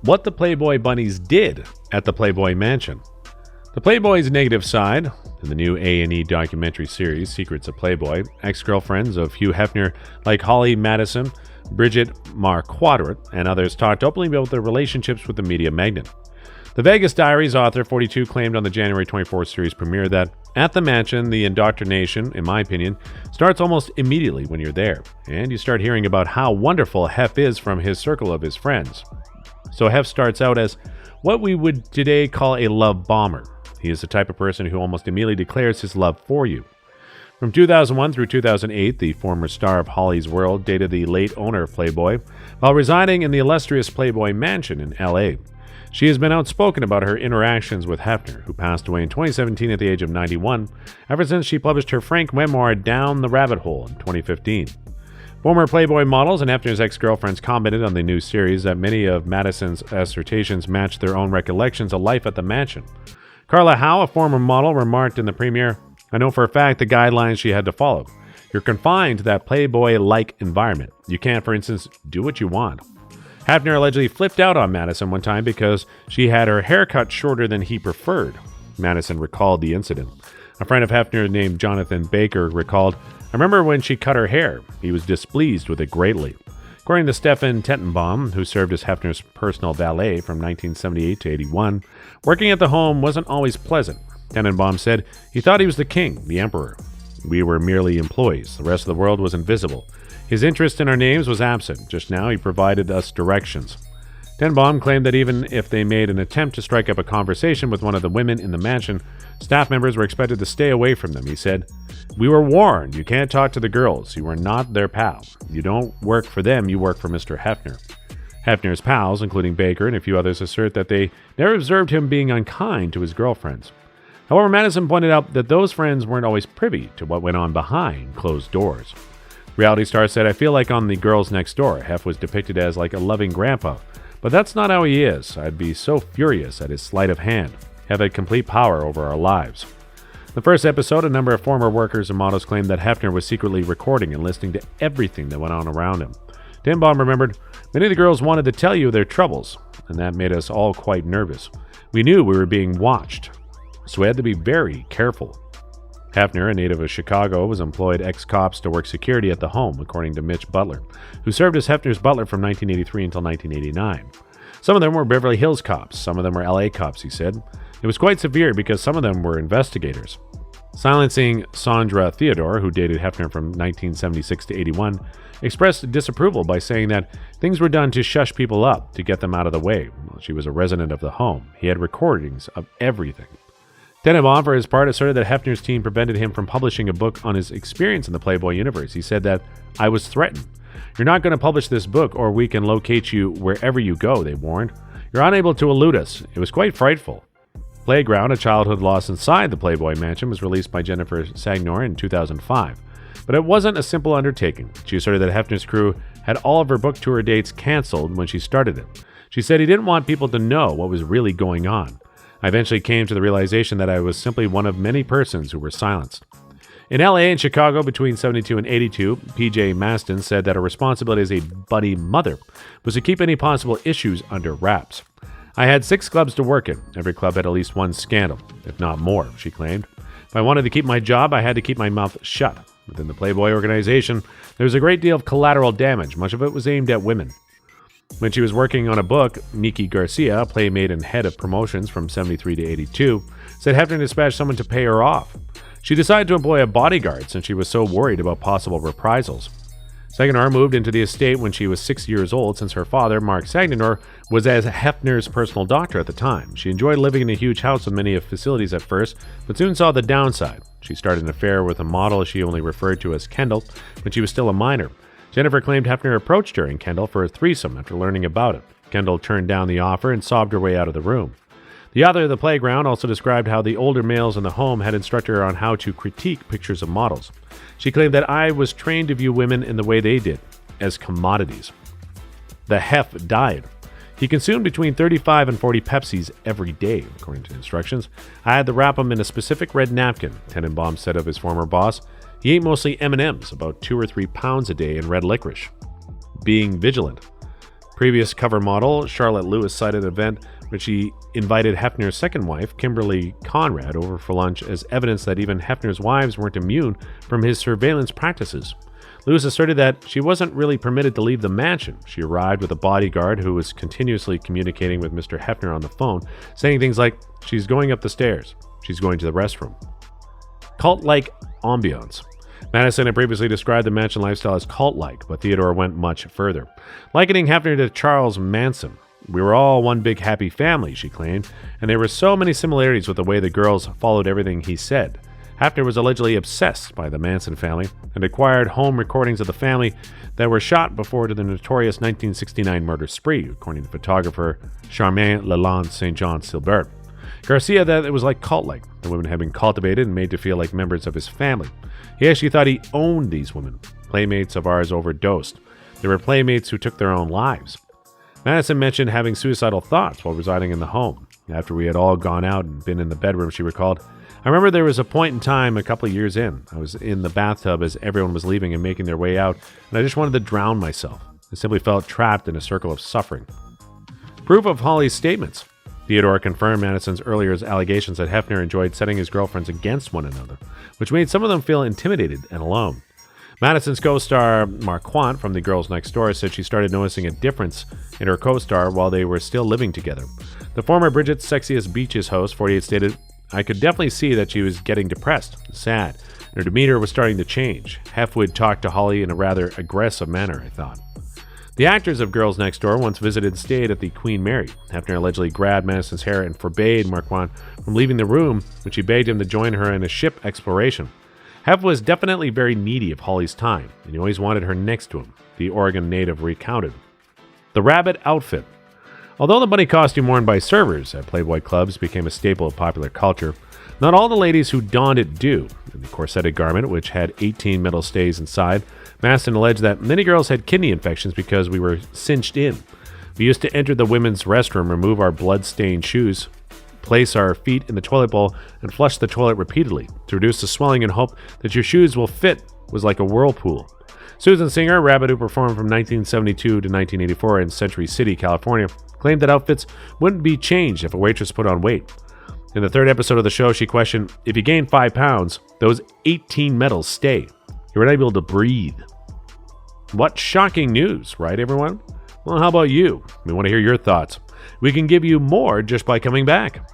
what the Playboy Bunnies did at the Playboy Mansion. The Playboy's negative side, in the new A&E documentary series Secrets of Playboy, ex-girlfriends of Hugh Hefner like Holly Madison, Bridget Marquardt, and others talked openly about their relationships with the media magnate. The Vegas Diaries author 42 claimed on the January 24th series premiere that at the mansion, the indoctrination, in my opinion, starts almost immediately when you're there, and you start hearing about how wonderful Hef is from his circle of his friends. So Hef starts out as what we would today call a love bomber. He is the type of person who almost immediately declares his love for you. From 2001 through 2008, the former star of Holly's World dated the late owner of Playboy while residing in the illustrious Playboy Mansion in L.A. She has been outspoken about her interactions with Hefner, who passed away in 2017 at the age of 91, ever since she published her frank memoir Down the Rabbit Hole in 2015. Former Playboy models and Hefner's ex-girlfriends commented on the new series that many of Madison's assertions matched their own recollections of life at the mansion. Carla Howe, a former model, remarked in the premiere, "I know for a fact the guidelines she had to follow. You're confined to that Playboy-like environment. You can't, for instance, do what you want." Hefner allegedly flipped out on Madison one time because she had her hair cut shorter than he preferred. Madison recalled the incident. A friend of Hefner named Jonathan Baker recalled, "I remember when she cut her hair. He was displeased with it greatly." According to Stefan Tettenbaum, who served as Hefner's personal valet from 1978 to 81, working at the home wasn't always pleasant. Tettenbaum said he thought he was the king, the emperor. We were merely employees. The rest of the world was invisible. His interest in our names was absent. Just now he provided us directions. Tettenbaum claimed that even if they made an attempt to strike up a conversation with one of the women in the mansion, staff members were expected to stay away from them. He said, "We were warned. You can't talk to the girls. You are not their pal. You don't work for them. You work for Mr. Hefner." Hefner's pals, including Baker and a few others, assert that they never observed him being unkind to his girlfriends. However, Madison pointed out that those friends weren't always privy to what went on behind closed doors. Reality Star said, "I feel like on The Girls Next Door, Hef was depicted as like a loving grandpa. But that's not how he is. I'd be so furious at his sleight of hand. Hef had complete power over our lives." The first episode, a number of former workers and models claimed that Hefner was secretly recording and listening to everything that went on around him. Tettenbaum remembered, "Many of the girls wanted to tell you their troubles, and that made us all quite nervous. We knew we were being watched, so we had to be very careful." Hefner, a native of Chicago, was employed ex-cops to work security at the home, according to Mitch Butler, who served as Hefner's butler from 1983 until 1989. Some of them were Beverly Hills cops, some of them were LA cops, he said. It was quite severe because some of them were investigators. Silencing Sandra Theodore, who dated Hefner from 1976 to 81, expressed disapproval by saying that things were done to shush people up, to get them out of the way. Well, she was a resident of the home. He had recordings of everything. Tettenbaum, for his part, asserted that Hefner's team prevented him from publishing a book on his experience in the Playboy universe. He said that, "I was threatened. You're not going to publish this book or we can locate you wherever you go," they warned. "You're unable to elude us." It was quite frightful. Playground, a childhood lost inside the Playboy Mansion, was released by Jennifer Sagnor in 2005. But it wasn't a simple undertaking. She asserted that Hefner's crew had all of her book tour dates canceled when she started it. She said he didn't want people to know what was really going on. "I eventually came to the realization that I was simply one of many persons who were silenced." In LA and Chicago between 72 and 82, PJ Maston said that her responsibility as a buddy mother was to keep any possible issues under wraps. "I had 6 clubs to work in. Every club had at least one scandal, if not more," she claimed. "If I wanted to keep my job, I had to keep my mouth shut. Within the Playboy organization, there was a great deal of collateral damage. Much of it was aimed at women." When she was working on a book, Miki Garcia, a playmate and head of promotions from 73 to 82, said Hefner dispatched someone to pay her off. She decided to employ a bodyguard since she was so worried about possible reprisals. Sagnor moved into the estate when she was 6 years old since her father, Mark Sagnor, was as Hefner's personal doctor at the time. She enjoyed living in a huge house with many facilities at first, but soon saw the downside. She started an affair with a model she only referred to as Kendall when she was still a minor. Jennifer claimed Hefner approached her and Kendall for a threesome after learning about it. Kendall turned down the offer and sobbed her way out of the room. The author of The Playground also described how the older males in the home had instructed her on how to critique pictures of models. She claimed that I was trained to view women in the way they did, as commodities. The Hef died. He consumed between 35 and 40 Pepsis every day, according to instructions. I had to wrap them in a specific red napkin, Tettenbaum said of his former boss. He ate mostly M&Ms, about 2 or 3 pounds a day, and red licorice. Being vigilant. Previous cover model Charlotte Lewis cited an event where she invited Hefner's second wife, Kimberly Conrad, over for lunch as evidence that even Hefner's wives weren't immune from his surveillance practices. Lewis asserted that she wasn't really permitted to leave the mansion. She arrived with a bodyguard who was continuously communicating with Mr. Hefner on the phone, saying things like, "She's going up the stairs. She's going to the restroom." Cult-like ambiance. Madison had previously described the mansion lifestyle as cult-like, but Theodore went much further, likening Hefner to Charles Manson. "We were all one big happy family," she claimed, and there were so many similarities with the way the girls followed everything he said. Hefner was allegedly obsessed by the Manson family and acquired home recordings of the family that were shot before to the notorious 1969 murder spree, according to photographer Charmaine Lalonde St. John Silbert. Garcia, that it was like cult-like. The women had been cultivated and made to feel like members of his family. He actually thought he owned these women. Playmates of ours overdosed. There were playmates who took their own lives. Madison mentioned having suicidal thoughts while residing in the home. After we had all gone out and been in the bedroom, she recalled, "I remember there was a point in time a couple of years in. I was in the bathtub as everyone was leaving and making their way out, and I just wanted to drown myself. I simply felt trapped in a circle of suffering." Proof of Holly's statements. Theodore confirmed Madison's earlier allegations that Hefner enjoyed setting his girlfriends against one another, which made some of them feel intimidated and alone. Madison's co-star Marquand from The Girls Next Door said she started noticing a difference in her co-star while they were still living together. The former Bridget's Sexiest Beaches host, 48, stated, "I could definitely see that she was getting depressed, sad, and her demeanor was starting to change. Hef would talk to Holly in a rather aggressive manner, I thought." The actors of Girls Next Door once visited and stayed at the Queen Mary. Hefner allegedly grabbed Madison's hair and forbade Marquand from leaving the room when she begged him to join her in a ship exploration. Hef was definitely very needy of Holly's time, and he always wanted her next to him, the Oregon native recounted. The rabbit outfit. Although the bunny costume worn by servers at Playboy clubs became a staple of popular culture, not all the ladies who donned it do. In the corseted garment, which had 18 metal stays inside, Maston alleged that many girls had kidney infections because we were cinched in. We used to enter the women's restroom, remove our blood-stained shoes, place our feet in the toilet bowl, and flush the toilet repeatedly to reduce the swelling and hope that your shoes will fit was like a whirlpool. Susan Singer, rabbit who performed from 1972 to 1984 in Century City, California, claimed that outfits wouldn't be changed if a waitress put on weight. In the third episode of the show, she questioned, "If you gain 5 pounds, those 18 metals stay. You're not able to breathe." What shocking news, right, everyone? Well, how about you? We want to hear your thoughts. We can give you more just by coming back.